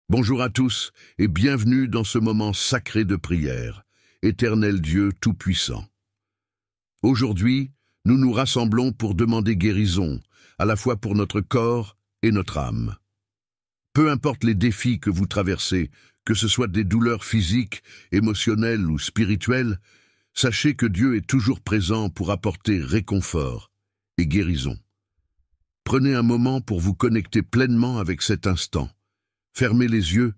Bonjour à tous et bienvenue dans ce moment sacré de prière, Éternel Dieu Tout-Puissant. Aujourd'hui, nous nous rassemblons pour demander guérison, à la fois pour notre corps et notre âme. Peu importe les défis que vous traversez, que ce soit des douleurs physiques, émotionnelles ou spirituelles, sachez que Dieu est toujours présent pour apporter réconfort et guérison. Prenez un moment pour vous connecter pleinement avec cet instant. Fermez les yeux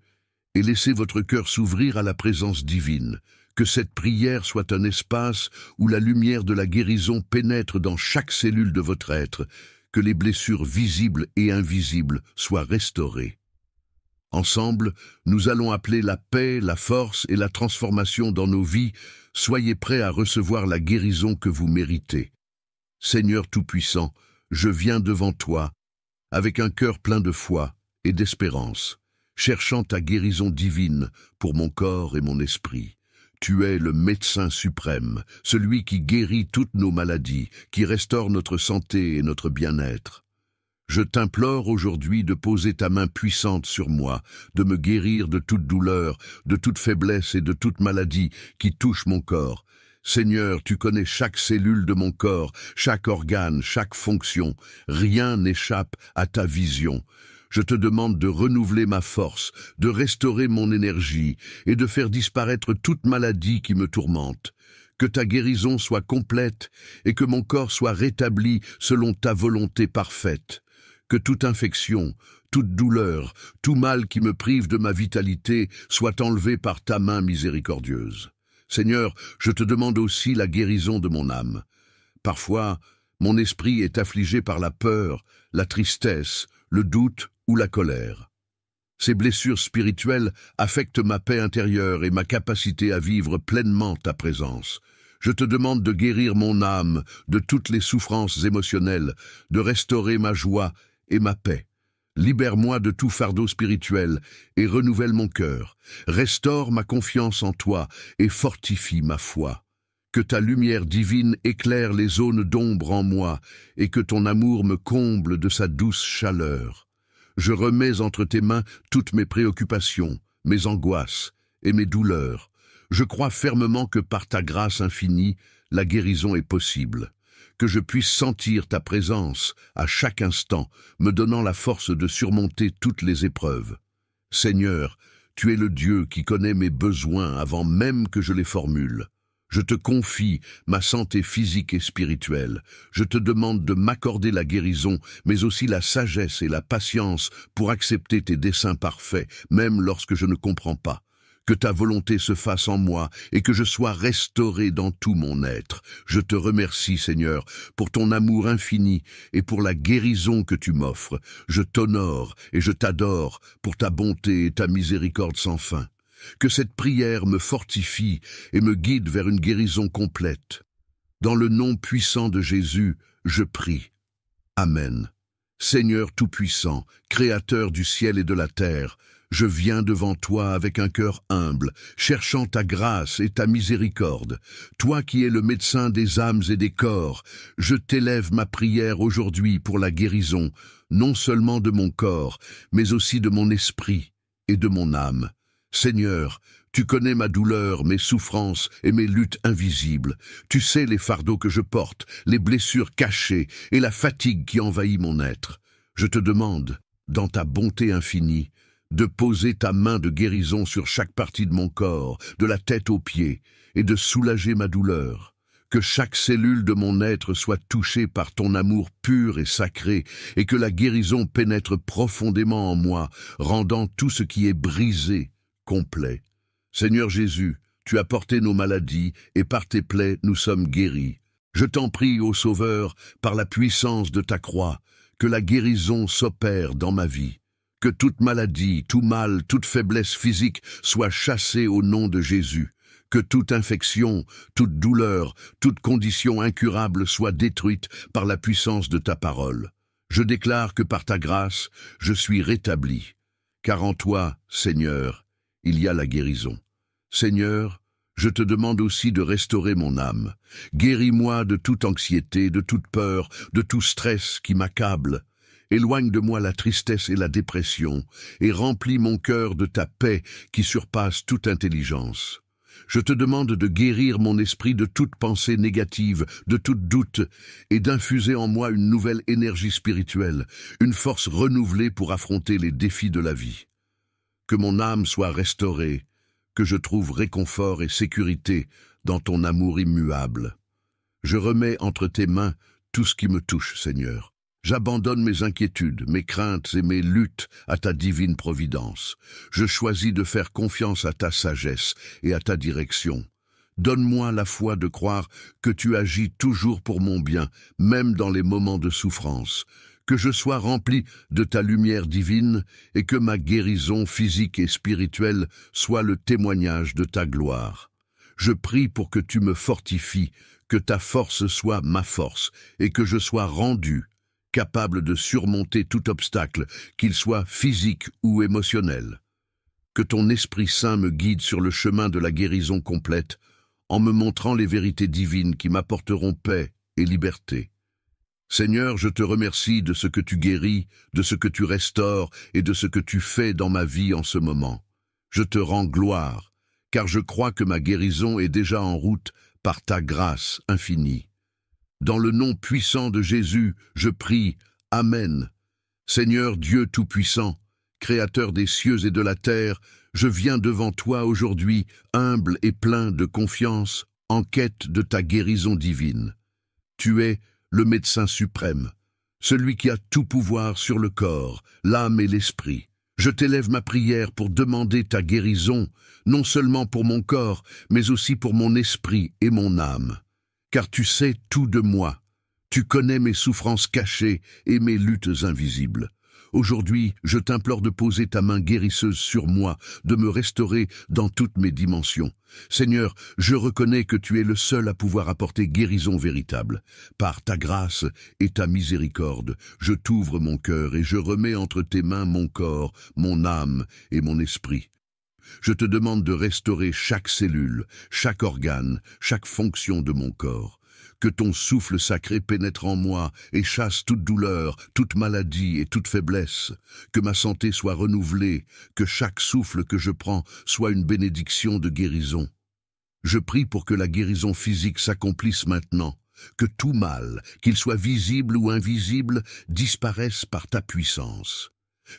et laissez votre cœur s'ouvrir à la présence divine. Que cette prière soit un espace où la lumière de la guérison pénètre dans chaque cellule de votre être, que les blessures visibles et invisibles soient restaurées. Ensemble, nous allons appeler la paix, la force et la transformation dans nos vies. Soyez prêts à recevoir la guérison que vous méritez. Seigneur Tout-Puissant, je viens devant toi avec un cœur plein de foi et d'espérance, cherchant ta guérison divine pour mon corps et mon esprit. Tu es le médecin suprême, celui qui guérit toutes nos maladies, qui restaure notre santé et notre bien-être. Je t'implore aujourd'hui de poser ta main puissante sur moi, de me guérir de toute douleur, de toute faiblesse et de toute maladie qui touche mon corps. Seigneur, tu connais chaque cellule de mon corps, chaque organe, chaque fonction. Rien n'échappe à ta vision. Je te demande de renouveler ma force, de restaurer mon énergie et de faire disparaître toute maladie qui me tourmente. Que ta guérison soit complète et que mon corps soit rétabli selon ta volonté parfaite. Que toute infection, toute douleur, tout mal qui me prive de ma vitalité soit enlevé par ta main miséricordieuse. Seigneur, je te demande aussi la guérison de mon âme. Parfois, mon esprit est affligé par la peur, la tristesse, le doute ou la colère. Ces blessures spirituelles affectent ma paix intérieure et ma capacité à vivre pleinement ta présence. Je te demande de guérir mon âme de toutes les souffrances émotionnelles, de restaurer ma joie et ma paix. Libère-moi de tout fardeau spirituel et renouvelle mon cœur. Restaure ma confiance en toi et fortifie ma foi. Que ta lumière divine éclaire les zones d'ombre en moi et que ton amour me comble de sa douce chaleur. Je remets entre tes mains toutes mes préoccupations, mes angoisses et mes douleurs. Je crois fermement que par ta grâce infinie, la guérison est possible. Que je puisse sentir ta présence à chaque instant, me donnant la force de surmonter toutes les épreuves. Seigneur, tu es le Dieu qui connaît mes besoins avant même que je les formule. Je te confie ma santé physique et spirituelle. Je te demande de m'accorder la guérison, mais aussi la sagesse et la patience pour accepter tes desseins parfaits, même lorsque je ne comprends pas. Que ta volonté se fasse en moi et que je sois restauré dans tout mon être. Je te remercie, Seigneur, pour ton amour infini et pour la guérison que tu m'offres. Je t'honore et je t'adore pour ta bonté et ta miséricorde sans fin. Que cette prière me fortifie et me guide vers une guérison complète. Dans le nom puissant de Jésus, je prie. Amen. Seigneur Tout-Puissant, Créateur du ciel et de la terre, je viens devant toi avec un cœur humble, cherchant ta grâce et ta miséricorde. Toi qui es le médecin des âmes et des corps, je t'élève ma prière aujourd'hui pour la guérison, non seulement de mon corps, mais aussi de mon esprit et de mon âme. Seigneur, tu connais ma douleur, mes souffrances et mes luttes invisibles. Tu sais les fardeaux que je porte, les blessures cachées et la fatigue qui envahit mon être. Je te demande, dans ta bonté infinie, de poser ta main de guérison sur chaque partie de mon corps, de la tête aux pieds, et de soulager ma douleur. Que chaque cellule de mon être soit touchée par ton amour pur et sacré, et que la guérison pénètre profondément en moi, rendant tout ce qui est brisé complet. Seigneur Jésus, tu as porté nos maladies, et par tes plaies nous sommes guéris. Je t'en prie, ô Sauveur, par la puissance de ta croix, que la guérison s'opère dans ma vie. Que toute maladie, tout mal, toute faiblesse physique soit chassée au nom de Jésus. Que toute infection, toute douleur, toute condition incurable soit détruite par la puissance de ta parole. Je déclare que par ta grâce, je suis rétabli. Car en toi, Seigneur, il y a la guérison. Seigneur, je te demande aussi de restaurer mon âme. Guéris-moi de toute anxiété, de toute peur, de tout stress qui m'accable. Éloigne de moi la tristesse et la dépression, et remplis mon cœur de ta paix qui surpasse toute intelligence. Je te demande de guérir mon esprit de toute pensée négative, de tout doute, et d'infuser en moi une nouvelle énergie spirituelle, une force renouvelée pour affronter les défis de la vie. Que mon âme soit restaurée, que je trouve réconfort et sécurité dans ton amour immuable. Je remets entre tes mains tout ce qui me touche, Seigneur. J'abandonne mes inquiétudes, mes craintes et mes luttes à ta divine providence. Je choisis de faire confiance à ta sagesse et à ta direction. Donne-moi la foi de croire que tu agis toujours pour mon bien, même dans les moments de souffrance. Que je sois rempli de ta lumière divine et que ma guérison physique et spirituelle soit le témoignage de ta gloire. Je prie pour que tu me fortifies, que ta force soit ma force et que je sois rendu capable de surmonter tout obstacle, qu'il soit physique ou émotionnel. Que ton Esprit Saint me guide sur le chemin de la guérison complète, en me montrant les vérités divines qui m'apporteront paix et liberté. Seigneur, je te remercie de ce que tu guéris, de ce que tu restaures et de ce que tu fais dans ma vie en ce moment. Je te rends gloire, car je crois que ma guérison est déjà en route par ta grâce infinie. Dans le nom puissant de Jésus, je prie. Amen. Seigneur Dieu Tout-Puissant, Créateur des cieux et de la terre, je viens devant toi aujourd'hui, humble et plein de confiance, en quête de ta guérison divine. Tu es le médecin suprême, celui qui a tout pouvoir sur le corps, l'âme et l'esprit. Je t'élève ma prière pour demander ta guérison, non seulement pour mon corps, mais aussi pour mon esprit et mon âme. Car tu sais tout de moi. Tu connais mes souffrances cachées et mes luttes invisibles. Aujourd'hui, je t'implore de poser ta main guérisseuse sur moi, de me restaurer dans toutes mes dimensions. Seigneur, je reconnais que tu es le seul à pouvoir apporter guérison véritable. Par ta grâce et ta miséricorde, je t'ouvre mon cœur et je remets entre tes mains mon corps, mon âme et mon esprit. Je te demande de restaurer chaque cellule, chaque organe, chaque fonction de mon corps. Que ton souffle sacré pénètre en moi et chasse toute douleur, toute maladie et toute faiblesse. Que ma santé soit renouvelée, que chaque souffle que je prends soit une bénédiction de guérison. Je prie pour que la guérison physique s'accomplisse maintenant, que tout mal, qu'il soit visible ou invisible, disparaisse par ta puissance.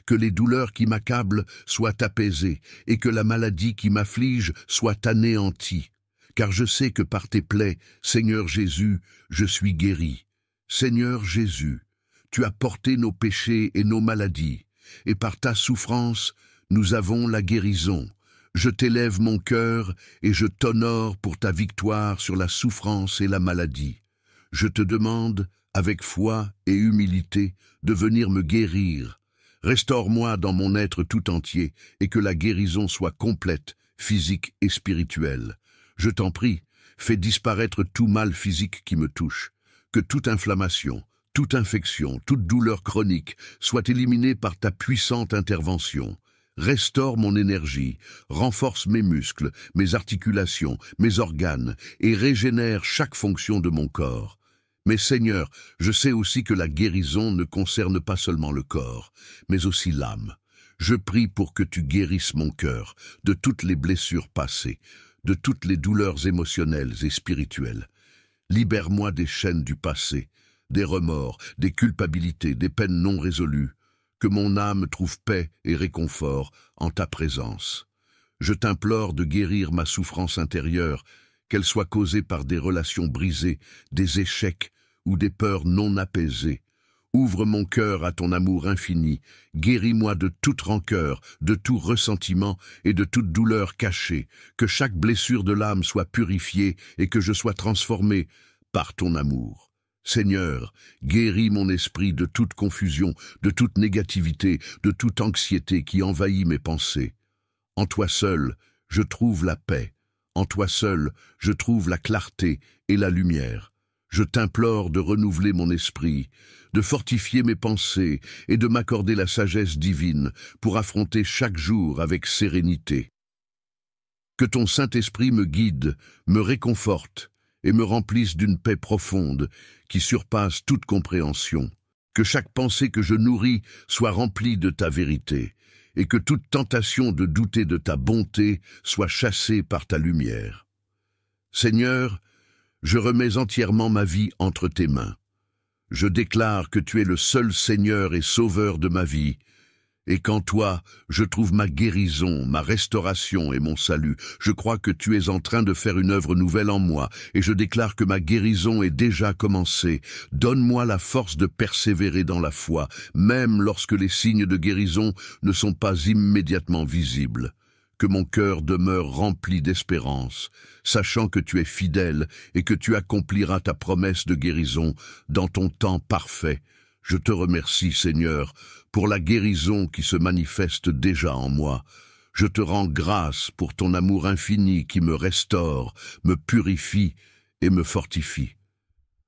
Que les douleurs qui m'accablent soient apaisées et que la maladie qui m'afflige soit anéantie. Car je sais que par tes plaies, Seigneur Jésus, je suis guéri. Seigneur Jésus, tu as porté nos péchés et nos maladies, et par ta souffrance, nous avons la guérison. Je t'élève mon cœur et je t'honore pour ta victoire sur la souffrance et la maladie. Je te demande, avec foi et humilité, de venir me guérir. Restaure-moi dans mon être tout entier et que la guérison soit complète, physique et spirituelle. Je t'en prie, fais disparaître tout mal physique qui me touche, que toute inflammation, toute infection, toute douleur chronique soit éliminée par ta puissante intervention. Restaure mon énergie, renforce mes muscles, mes articulations, mes organes et régénère chaque fonction de mon corps. Mais Seigneur, je sais aussi que la guérison ne concerne pas seulement le corps, mais aussi l'âme. Je prie pour que tu guérisses mon cœur de toutes les blessures passées, de toutes les douleurs émotionnelles et spirituelles. Libère-moi des chaînes du passé, des remords, des culpabilités, des peines non résolues. Que mon âme trouve paix et réconfort en ta présence. Je t'implore de guérir ma souffrance intérieure, qu'elle soit causée par des relations brisées, des échecs ou des peurs non apaisées. Ouvre mon cœur à ton amour infini, guéris-moi de toute rancœur, de tout ressentiment et de toute douleur cachée, que chaque blessure de l'âme soit purifiée et que je sois transformé par ton amour. Seigneur, guéris mon esprit de toute confusion, de toute négativité, de toute anxiété qui envahit mes pensées. En toi seul, je trouve la paix. En toi seul, je trouve la clarté et la lumière. Je t'implore de renouveler mon esprit, de fortifier mes pensées et de m'accorder la sagesse divine pour affronter chaque jour avec sérénité. Que ton Saint-Esprit me guide, me réconforte et me remplisse d'une paix profonde qui surpasse toute compréhension. Que chaque pensée que je nourris soit remplie de ta vérité, et que toute tentation de douter de ta bonté soit chassée par ta lumière. Seigneur, je remets entièrement ma vie entre tes mains. Je déclare que tu es le seul Seigneur et Sauveur de ma vie, et qu'en toi, je trouve ma guérison, ma restauration et mon salut. Je crois que tu es en train de faire une œuvre nouvelle en moi, et je déclare que ma guérison est déjà commencée. Donne-moi la force de persévérer dans la foi, même lorsque les signes de guérison ne sont pas immédiatement visibles. Que mon cœur demeure rempli d'espérance, sachant que tu es fidèle et que tu accompliras ta promesse de guérison dans ton temps parfait. Je te remercie, Seigneur, pour la guérison qui se manifeste déjà en moi. Je te rends grâce pour ton amour infini qui me restaure, me purifie et me fortifie.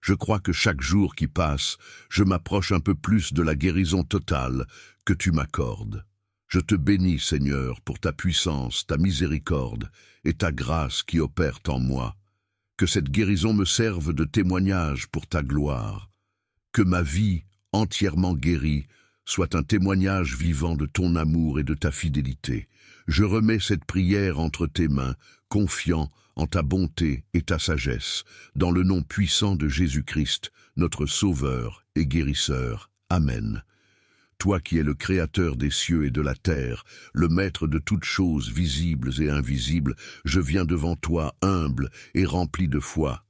Je crois que chaque jour qui passe, je m'approche un peu plus de la guérison totale que tu m'accordes. Je te bénis, Seigneur, pour ta puissance, ta miséricorde et ta grâce qui opèrent en moi. Que cette guérison me serve de témoignage pour ta gloire. Que ma vie, entièrement guérie, soit un témoignage vivant de ton amour et de ta fidélité. Je remets cette prière entre tes mains, confiant en ta bonté et ta sagesse, dans le nom puissant de Jésus-Christ, notre Sauveur et Guérisseur. Amen. Toi qui es le Créateur des cieux et de la terre, le Maître de toutes choses visibles et invisibles, je viens devant toi humble et rempli de foi,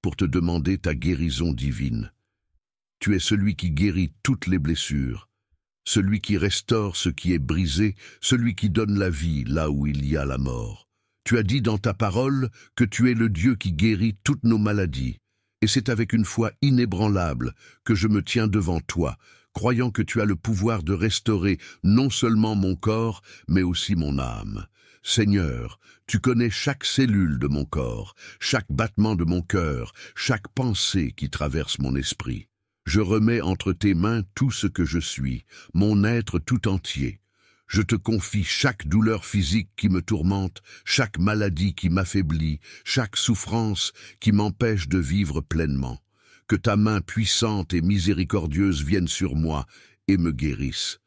pour te demander ta guérison divine. Tu es celui qui guérit toutes les blessures, celui qui restaure ce qui est brisé, celui qui donne la vie là où il y a la mort. Tu as dit dans ta parole que tu es le Dieu qui guérit toutes nos maladies, et c'est avec une foi inébranlable que je me tiens devant toi, croyant que tu as le pouvoir de restaurer non seulement mon corps, mais aussi mon âme. Seigneur, tu connais chaque cellule de mon corps, chaque battement de mon cœur, chaque pensée qui traverse mon esprit. Je remets entre tes mains tout ce que je suis, mon être tout entier. Je te confie chaque douleur physique qui me tourmente, chaque maladie qui m'affaiblit, chaque souffrance qui m'empêche de vivre pleinement. Que ta main puissante et miséricordieuse vienne sur moi et me guérisse.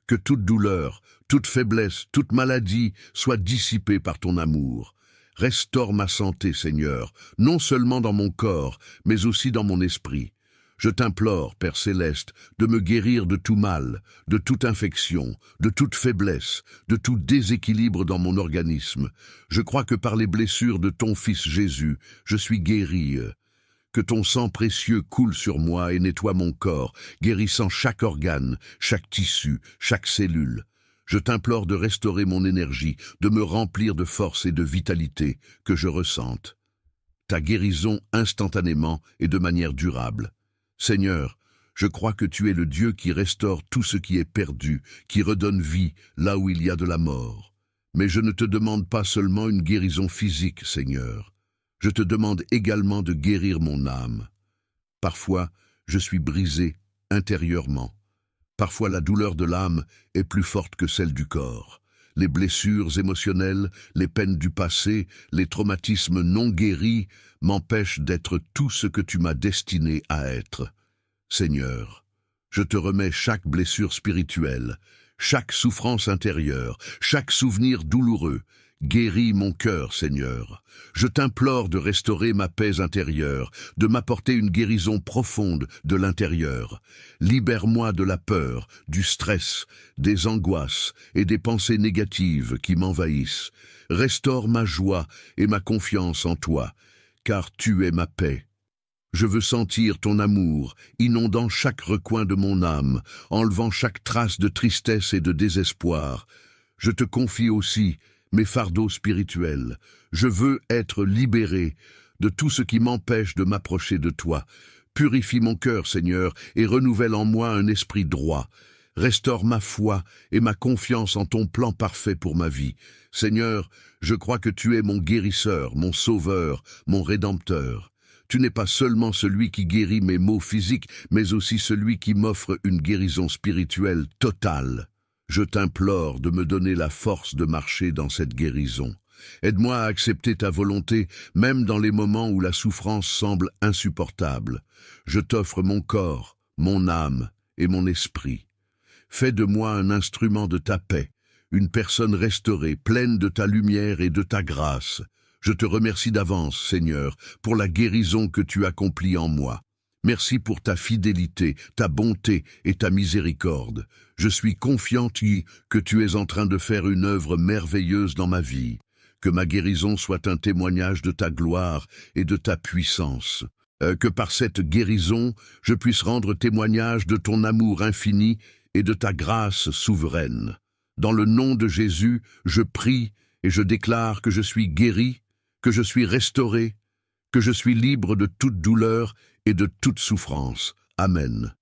Que toute douleur, toute faiblesse, toute maladie soit dissipée par ton amour. Restaure ma santé, Seigneur, non seulement dans mon corps, mais aussi dans mon esprit. Je t'implore, Père céleste, de me guérir de tout mal, de toute infection, de toute faiblesse, de tout déséquilibre dans mon organisme. Je crois que par les blessures de ton Fils Jésus, je suis guéri. Que ton sang précieux coule sur moi et nettoie mon corps, guérissant chaque organe, chaque tissu, chaque cellule. Je t'implore de restaurer mon énergie, de me remplir de force et de vitalité que je ressente. Ta guérison instantanément et de manière durable. Seigneur, je crois que tu es le Dieu qui restaure tout ce qui est perdu, qui redonne vie là où il y a de la mort. Mais je ne te demande pas seulement une guérison physique, Seigneur. Je te demande également de guérir mon âme. Parfois, je suis brisé intérieurement. Parfois, la douleur de l'âme est plus forte que celle du corps. Les blessures émotionnelles, les peines du passé, les traumatismes non guéris m'empêchent d'être tout ce que tu m'as destiné à être. Seigneur, je te remets chaque blessure spirituelle, chaque souffrance intérieure, chaque souvenir douloureux. Guéris mon cœur, Seigneur. Je t'implore de restaurer ma paix intérieure, de m'apporter une guérison profonde de l'intérieur. Libère-moi de la peur, du stress, des angoisses et des pensées négatives qui m'envahissent. Restaure ma joie et ma confiance en toi, car tu es ma paix. Je veux sentir ton amour, inondant chaque recoin de mon âme, enlevant chaque trace de tristesse et de désespoir. Je te confie aussi mes fardeaux spirituels. Je veux être libéré de tout ce qui m'empêche de m'approcher de toi. Purifie mon cœur, Seigneur, et renouvelle en moi un esprit droit. Restaure ma foi et ma confiance en ton plan parfait pour ma vie. Seigneur, je crois que tu es mon guérisseur, mon sauveur, mon rédempteur. Tu n'es pas seulement celui qui guérit mes maux physiques, mais aussi celui qui m'offre une guérison spirituelle totale. Je t'implore de me donner la force de marcher dans cette guérison. Aide-moi à accepter ta volonté, même dans les moments où la souffrance semble insupportable. Je t'offre mon corps, mon âme et mon esprit. Fais de moi un instrument de ta paix, une personne restaurée, pleine de ta lumière et de ta grâce. Je te remercie d'avance, Seigneur, pour la guérison que tu accomplis en moi. Merci pour ta fidélité, ta bonté et ta miséricorde. Je suis confiant que tu es en train de faire une œuvre merveilleuse dans ma vie. Que ma guérison soit un témoignage de ta gloire et de ta puissance. Que par cette guérison, je puisse rendre témoignage de ton amour infini et de ta grâce souveraine. Dans le nom de Jésus, je prie et je déclare que je suis guéri, que je suis restauré, que je suis libre de toute douleur et de toute souffrance. Amen.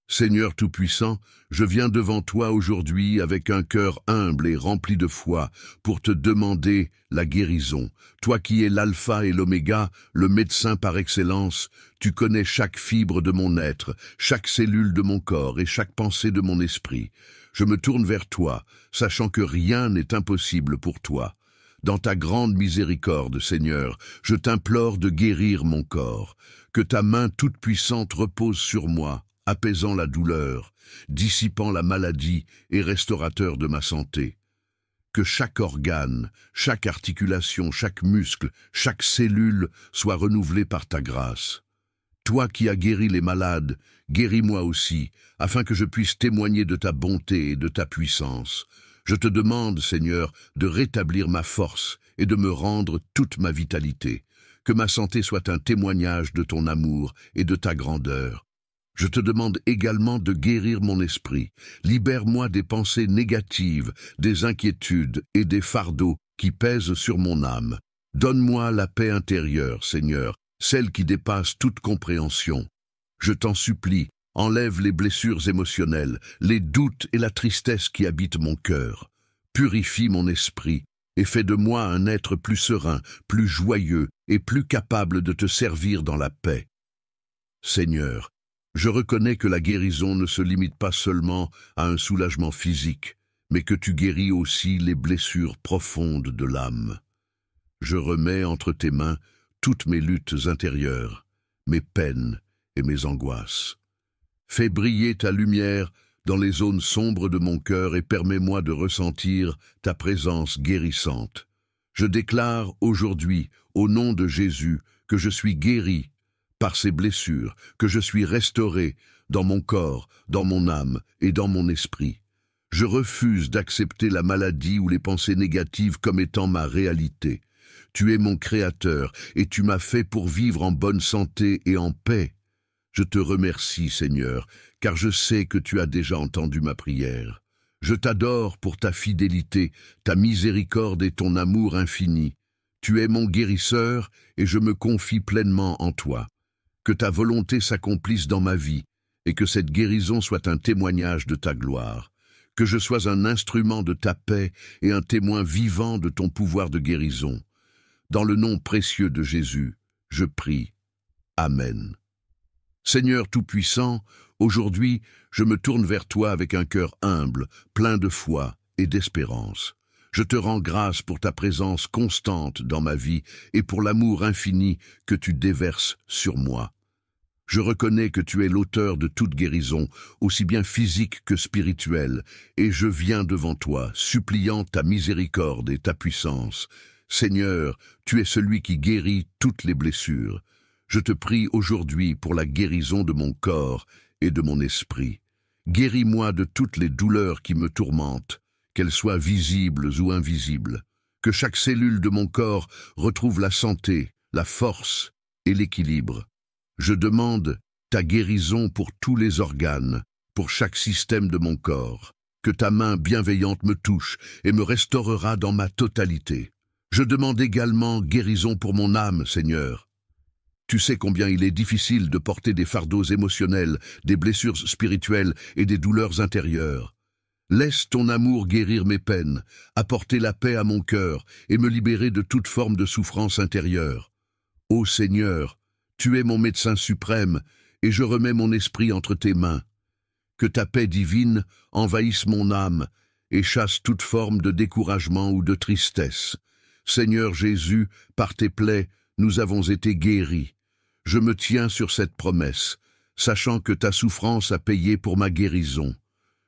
Seigneur Tout-Puissant, je viens devant toi aujourd'hui avec un cœur humble et rempli de foi pour te demander la guérison. Toi qui es l'alpha et l'oméga, le médecin par excellence, tu connais chaque fibre de mon être, chaque cellule de mon corps et chaque pensée de mon esprit. Je me tourne vers toi, sachant que rien n'est impossible pour toi. Dans ta grande miséricorde, Seigneur, je t'implore de guérir mon corps. Que ta main toute-puissante repose sur moi, apaisant la douleur, dissipant la maladie et restaurateur de ma santé. Que chaque organe, chaque articulation, chaque muscle, chaque cellule soit renouvelée par ta grâce. Toi qui as guéri les malades, guéris-moi aussi, afin que je puisse témoigner de ta bonté et de ta puissance. Je te demande, Seigneur, de rétablir ma force et de me rendre toute ma vitalité. Que ma santé soit un témoignage de ton amour et de ta grandeur. Je te demande également de guérir mon esprit. Libère-moi des pensées négatives, des inquiétudes et des fardeaux qui pèsent sur mon âme. Donne-moi la paix intérieure, Seigneur, celle qui dépasse toute compréhension. Je t'en supplie, enlève les blessures émotionnelles, les doutes et la tristesse qui habitent mon cœur. Purifie mon esprit et fais de moi un être plus serein, plus joyeux et plus capable de te servir dans la paix. Seigneur, je reconnais que la guérison ne se limite pas seulement à un soulagement physique, mais que tu guéris aussi les blessures profondes de l'âme. Je remets entre tes mains toutes mes luttes intérieures, mes peines et mes angoisses. Fais briller ta lumière dans les zones sombres de mon cœur et permets-moi de ressentir ta présence guérissante. Je déclare aujourd'hui, au nom de Jésus, que je suis guéri par ces blessures, que je suis restauré dans mon corps, dans mon âme et dans mon esprit. Je refuse d'accepter la maladie ou les pensées négatives comme étant ma réalité. Tu es mon Créateur et tu m'as fait pour vivre en bonne santé et en paix. Je te remercie, Seigneur, car je sais que tu as déjà entendu ma prière. Je t'adore pour ta fidélité, ta miséricorde et ton amour infini. Tu es mon guérisseur et je me confie pleinement en toi. Que ta volonté s'accomplisse dans ma vie et que cette guérison soit un témoignage de ta gloire. Que je sois un instrument de ta paix et un témoin vivant de ton pouvoir de guérison. Dans le nom précieux de Jésus, je prie. Amen. Seigneur Tout-Puissant, aujourd'hui, je me tourne vers toi avec un cœur humble, plein de foi et d'espérance. Je te rends grâce pour ta présence constante dans ma vie et pour l'amour infini que tu déverses sur moi. Je reconnais que tu es l'auteur de toute guérison, aussi bien physique que spirituelle, et je viens devant toi, suppliant ta miséricorde et ta puissance. Seigneur, tu es celui qui guérit toutes les blessures. Je te prie aujourd'hui pour la guérison de mon corps et de mon esprit. Guéris-moi de toutes les douleurs qui me tourmentent, qu'elles soient visibles ou invisibles. Que chaque cellule de mon corps retrouve la santé, la force et l'équilibre. Je demande ta guérison pour tous les organes, pour chaque système de mon corps. Que ta main bienveillante me touche et me restaurera dans ma totalité. Je demande également guérison pour mon âme, Seigneur. Tu sais combien il est difficile de porter des fardeaux émotionnels, des blessures spirituelles et des douleurs intérieures. Laisse ton amour guérir mes peines, apporter la paix à mon cœur et me libérer de toute forme de souffrance intérieure. Ô Seigneur, tu es mon médecin suprême et je remets mon esprit entre tes mains. Que ta paix divine envahisse mon âme et chasse toute forme de découragement ou de tristesse. Seigneur Jésus, par tes plaies, nous avons été guéris. Je me tiens sur cette promesse. sachant que ta souffrance a payé pour ma guérison.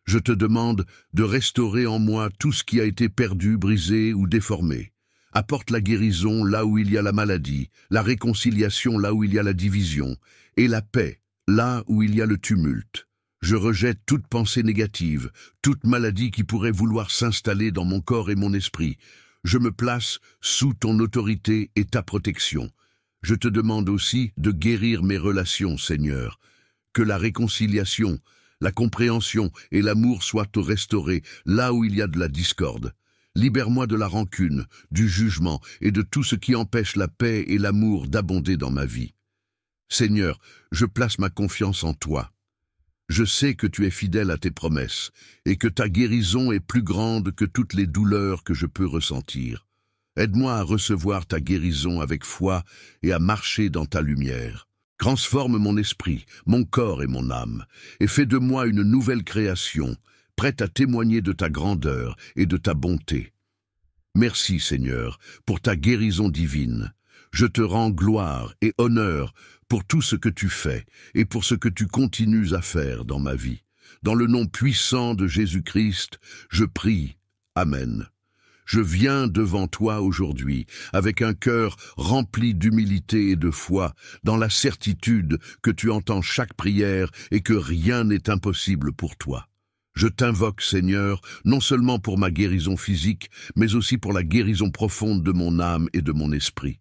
Je te demande de restaurer en moi tout ce qui a été perdu, brisé ou déformé. Apporte la guérison là où il y a la maladie, la réconciliation là où il y a la division, et la paix là où il y a le tumulte. Je rejette toute pensée négative, toute maladie qui pourrait vouloir s'installer dans mon corps et mon esprit. Je me place sous ton autorité et ta protection. Je te demande aussi de guérir mes relations, Seigneur. Que la réconciliation, la compréhension et l'amour soient restaurés là où il y a de la discorde. Libère-moi de la rancune, du jugement et de tout ce qui empêche la paix et l'amour d'abonder dans ma vie. Seigneur, je place ma confiance en toi. Je sais que tu es fidèle à tes promesses et que ta guérison est plus grande que toutes les douleurs que je peux ressentir. Aide-moi à recevoir ta guérison avec foi et à marcher dans ta lumière. Transforme mon esprit, mon corps et mon âme, et fais de moi une nouvelle création, prête à témoigner de ta grandeur et de ta bonté. Merci, Seigneur, pour ta guérison divine. Je te rends gloire et honneur pour tout ce que tu fais et pour ce que tu continues à faire dans ma vie. Dans le nom puissant de Jésus-Christ, je prie. Amen. Je viens devant toi aujourd'hui avec un cœur rempli d'humilité et de foi, dans la certitude que tu entends chaque prière et que rien n'est impossible pour toi. Je t'invoque, Seigneur, non seulement pour ma guérison physique, mais aussi pour la guérison profonde de mon âme et de mon esprit.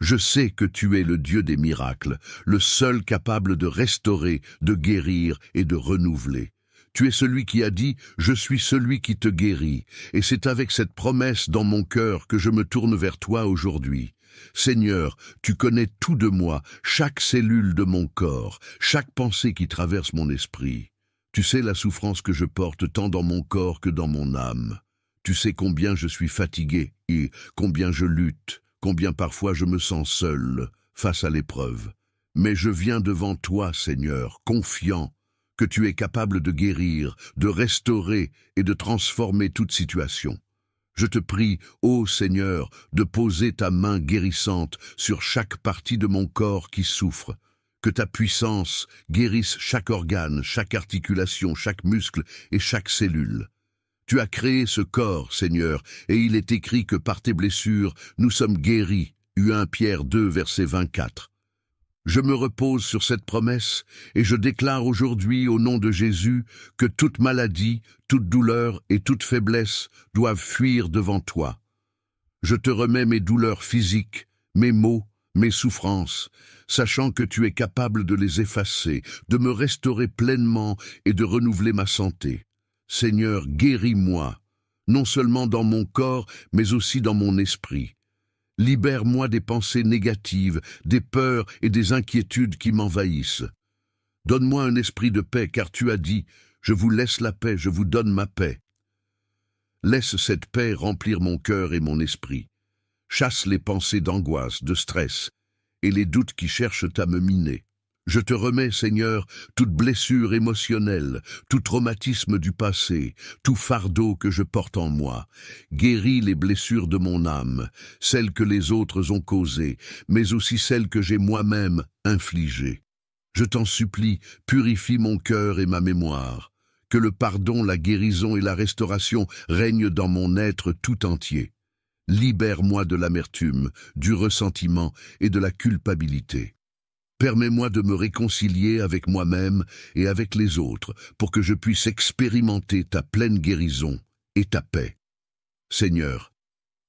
Je sais que tu es le Dieu des miracles, le seul capable de restaurer, de guérir et de renouveler. Tu es celui qui a dit « Je suis celui qui te guérit » et c'est avec cette promesse dans mon cœur que je me tourne vers toi aujourd'hui. Seigneur, tu connais tout de moi, chaque cellule de mon corps, chaque pensée qui traverse mon esprit. Tu sais la souffrance que je porte tant dans mon corps que dans mon âme. Tu sais combien je suis fatigué et combien je lutte, combien parfois je me sens seul face à l'épreuve. Mais je viens devant toi, Seigneur, confiant que tu es capable de guérir, de restaurer et de transformer toute situation. Je te prie, ô Seigneur, de poser ta main guérissante sur chaque partie de mon corps qui souffre. Que ta puissance guérisse chaque organe, chaque articulation, chaque muscle et chaque cellule. Tu as créé ce corps, Seigneur, et il est écrit que par tes blessures, nous sommes guéris. 1 Pierre 2, verset 24. Je me repose sur cette promesse et je déclare aujourd'hui au nom de Jésus que toute maladie, toute douleur et toute faiblesse doivent fuir devant toi. Je te remets mes douleurs physiques, mes maux, mes souffrances, sachant que tu es capable de les effacer, de me restaurer pleinement et de renouveler ma santé. Seigneur, guéris-moi, non seulement dans mon corps, mais aussi dans mon esprit. Libère-moi des pensées négatives, des peurs et des inquiétudes qui m'envahissent. Donne-moi un esprit de paix, car tu as dit « Je vous laisse la paix, je vous donne ma paix ». Laisse cette paix remplir mon cœur et mon esprit. Chasse les pensées d'angoisse, de stress et les doutes qui cherchent à me miner. Je te remets, Seigneur, toute blessure émotionnelle, tout traumatisme du passé, tout fardeau que je porte en moi. Guéris les blessures de mon âme, celles que les autres ont causées, mais aussi celles que j'ai moi-même infligées. Je t'en supplie, purifie mon cœur et ma mémoire. Que le pardon, la guérison et la restauration règnent dans mon être tout entier. Libère-moi de l'amertume, du ressentiment et de la culpabilité. Permets-moi de me réconcilier avec moi-même et avec les autres pour que je puisse expérimenter ta pleine guérison et ta paix. Seigneur,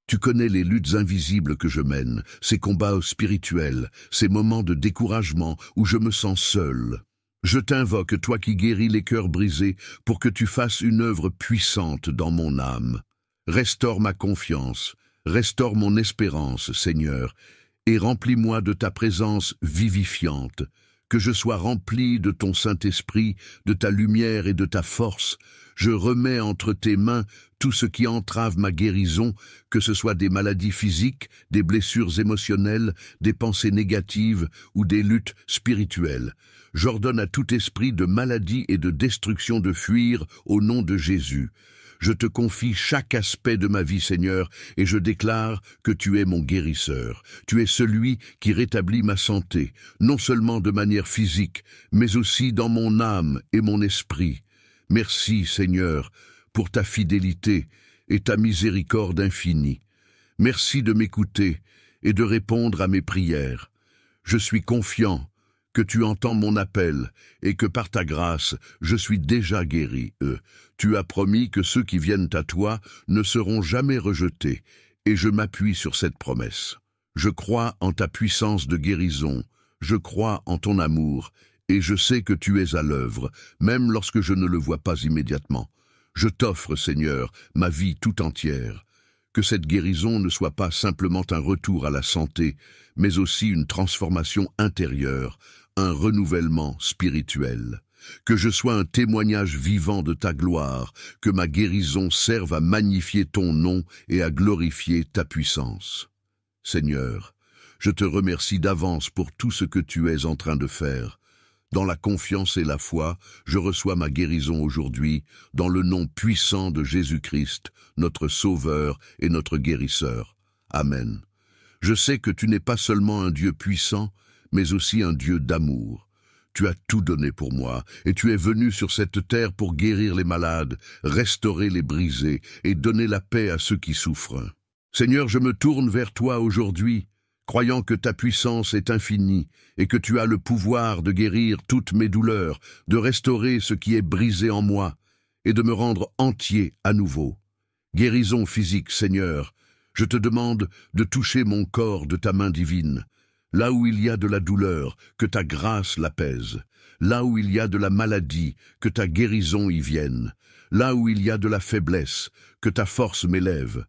tu connais les luttes invisibles que je mène, ces combats spirituels, ces moments de découragement où je me sens seul. Je t'invoque, toi qui guéris les cœurs brisés, pour que tu fasses une œuvre puissante dans mon âme. Restaure ma confiance, restaure mon espérance, Seigneur, et remplis-moi de ta présence vivifiante, que je sois rempli de ton Saint-Esprit, de ta lumière et de ta force. Je remets entre tes mains tout ce qui entrave ma guérison, que ce soit des maladies physiques, des blessures émotionnelles, des pensées négatives ou des luttes spirituelles. J'ordonne à tout esprit de maladie et de destruction de fuir au nom de Jésus. Je te confie chaque aspect de ma vie, Seigneur, et je déclare que tu es mon guérisseur. Tu es celui qui rétablit ma santé, non seulement de manière physique, mais aussi dans mon âme et mon esprit. Merci, Seigneur, pour ta fidélité et ta miséricorde infinie. Merci de m'écouter et de répondre à mes prières. Je suis confiant que tu entends mon appel et que par ta grâce, je suis déjà guéri. Tu as promis que ceux qui viennent à toi ne seront jamais rejetés, et je m'appuie sur cette promesse. Je crois en ta puissance de guérison, je crois en ton amour, et je sais que tu es à l'œuvre, même lorsque je ne le vois pas immédiatement. Je t'offre, Seigneur, ma vie tout entière. Que cette guérison ne soit pas simplement un retour à la santé, mais aussi une transformation intérieure, un renouvellement spirituel. Que je sois un témoignage vivant de ta gloire, que ma guérison serve à magnifier ton nom et à glorifier ta puissance. Seigneur, je te remercie d'avance pour tout ce que tu es en train de faire. Dans la confiance et la foi, je reçois ma guérison aujourd'hui, dans le nom puissant de Jésus-Christ, notre Sauveur et notre Guérisseur. Amen. Je sais que tu n'es pas seulement un Dieu puissant, mais aussi un Dieu d'amour. Tu as tout donné pour moi, et tu es venu sur cette terre pour guérir les malades, restaurer les brisés, et donner la paix à ceux qui souffrent. Seigneur, je me tourne vers toi aujourd'hui, croyant que ta puissance est infinie, et que tu as le pouvoir de guérir toutes mes douleurs, de restaurer ce qui est brisé en moi, et de me rendre entier à nouveau. Guérison physique, Seigneur, je te demande de toucher mon corps de ta main divine. Là où il y a de la douleur, que ta grâce l'apaise. Là où il y a de la maladie, que ta guérison y vienne. Là où il y a de la faiblesse, que ta force m'élève.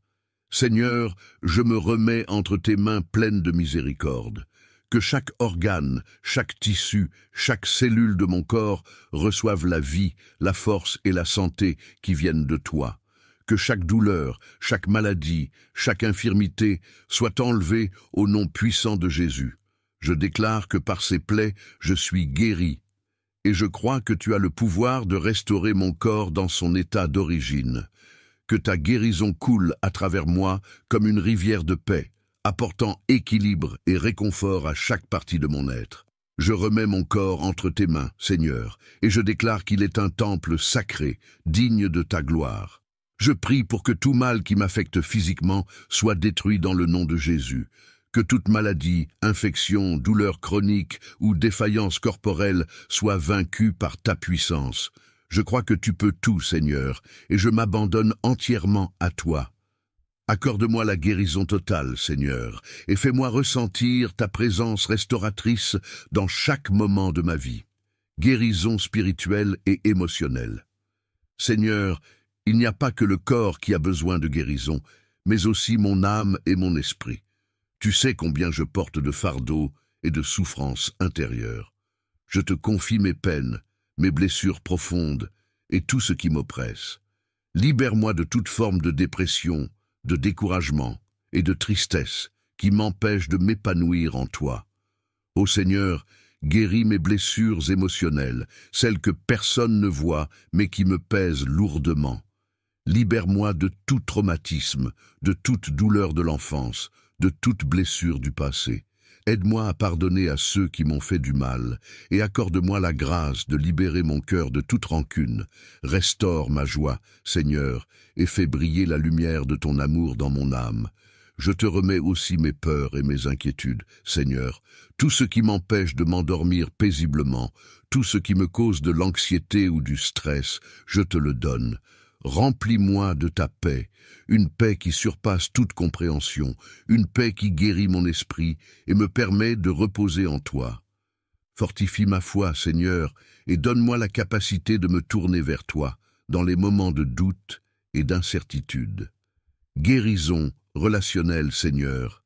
Seigneur, je me remets entre tes mains pleines de miséricorde. Que chaque organe, chaque tissu, chaque cellule de mon corps reçoive la vie, la force et la santé qui viennent de toi. Que chaque douleur, chaque maladie, chaque infirmité soit enlevée au nom puissant de Jésus. Je déclare que par ses plaies, je suis guéri. Et je crois que tu as le pouvoir de restaurer mon corps dans son état d'origine. Que ta guérison coule à travers moi comme une rivière de paix, apportant équilibre et réconfort à chaque partie de mon être. Je remets mon corps entre tes mains, Seigneur, et je déclare qu'il est un temple sacré, digne de ta gloire. Je prie pour que tout mal qui m'affecte physiquement soit détruit dans le nom de Jésus. Que toute maladie, infection, douleur chronique ou défaillance corporelle soit vaincue par ta puissance. Je crois que tu peux tout, Seigneur, et je m'abandonne entièrement à toi. Accorde-moi la guérison totale, Seigneur, et fais-moi ressentir ta présence restauratrice dans chaque moment de ma vie. Guérison spirituelle et émotionnelle. Seigneur, il n'y a pas que le corps qui a besoin de guérison, mais aussi mon âme et mon esprit. Tu sais combien je porte de fardeaux et de souffrances intérieures. Je te confie mes peines, mes blessures profondes et tout ce qui m'oppresse. Libère-moi de toute forme de dépression, de découragement et de tristesse qui m'empêchent de m'épanouir en toi. Ô Seigneur, guéris mes blessures émotionnelles, celles que personne ne voit mais qui me pèsent lourdement. Libère-moi de tout traumatisme, de toute douleur de l'enfance, de toute blessure du passé. Aide-moi à pardonner à ceux qui m'ont fait du mal, et accorde-moi la grâce de libérer mon cœur de toute rancune. Restaure ma joie, Seigneur, et fais briller la lumière de ton amour dans mon âme. Je te remets aussi mes peurs et mes inquiétudes, Seigneur, tout ce qui m'empêche de m'endormir paisiblement, tout ce qui me cause de l'anxiété ou du stress, je te le donne. Remplis-moi de ta paix, une paix qui surpasse toute compréhension, une paix qui guérit mon esprit et me permet de reposer en toi. Fortifie ma foi, Seigneur, et donne-moi la capacité de me tourner vers toi dans les moments de doute et d'incertitude. Guérison relationnelle, Seigneur.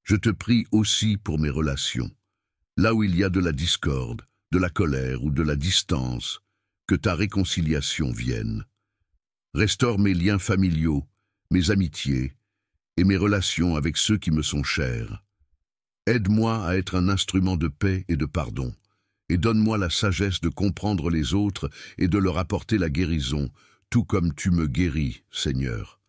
Je te prie aussi pour mes relations. Là où il y a de la discorde, de la colère ou de la distance, que ta réconciliation vienne. Restaure mes liens familiaux, mes amitiés et mes relations avec ceux qui me sont chers. Aide-moi à être un instrument de paix et de pardon, et donne-moi la sagesse de comprendre les autres et de leur apporter la guérison, tout comme tu me guéris, Seigneur.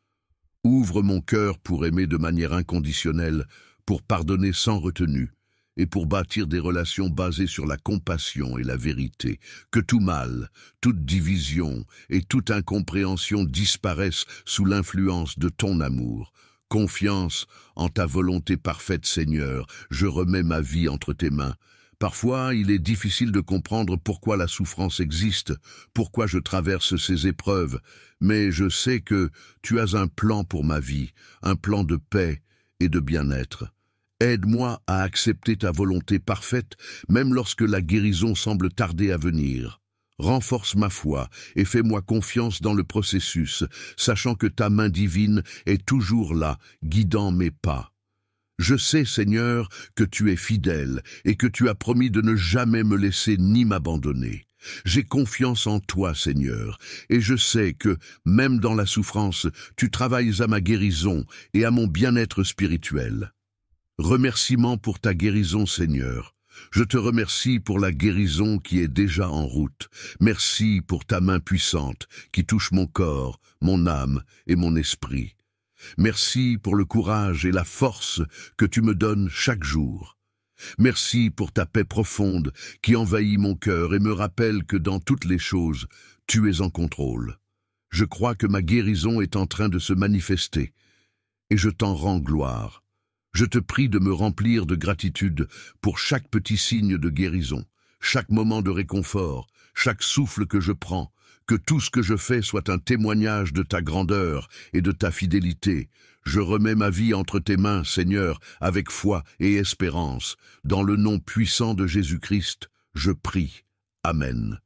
Ouvre mon cœur pour aimer de manière inconditionnelle, pour pardonner sans retenue, et pour bâtir des relations basées sur la compassion et la vérité. Que tout mal, toute division et toute incompréhension disparaissent sous l'influence de ton amour. Confiance en ta volonté parfaite, Seigneur, je remets ma vie entre tes mains. Parfois, il est difficile de comprendre pourquoi la souffrance existe, pourquoi je traverse ces épreuves, mais je sais que tu as un plan pour ma vie, un plan de paix et de bien-être. Aide-moi à accepter ta volonté parfaite, même lorsque la guérison semble tarder à venir. Renforce ma foi et fais-moi confiance dans le processus, sachant que ta main divine est toujours là, guidant mes pas. Je sais, Seigneur, que tu es fidèle et que tu as promis de ne jamais me laisser ni m'abandonner. J'ai confiance en toi, Seigneur, et je sais que, même dans la souffrance, tu travailles à ma guérison et à mon bien-être spirituel. Remerciement pour ta guérison, Seigneur. Je te remercie pour la guérison qui est déjà en route. Merci pour ta main puissante qui touche mon corps, mon âme et mon esprit. Merci pour le courage et la force que tu me donnes chaque jour. Merci pour ta paix profonde qui envahit mon cœur et me rappelle que dans toutes les choses, tu es en contrôle. Je crois que ma guérison est en train de se manifester et je t'en rends gloire. Je te prie de me remplir de gratitude pour chaque petit signe de guérison, chaque moment de réconfort, chaque souffle que je prends, que tout ce que je fais soit un témoignage de ta grandeur et de ta fidélité. Je remets ma vie entre tes mains, Seigneur, avec foi et espérance. Dans le nom puissant de Jésus-Christ, je prie. Amen.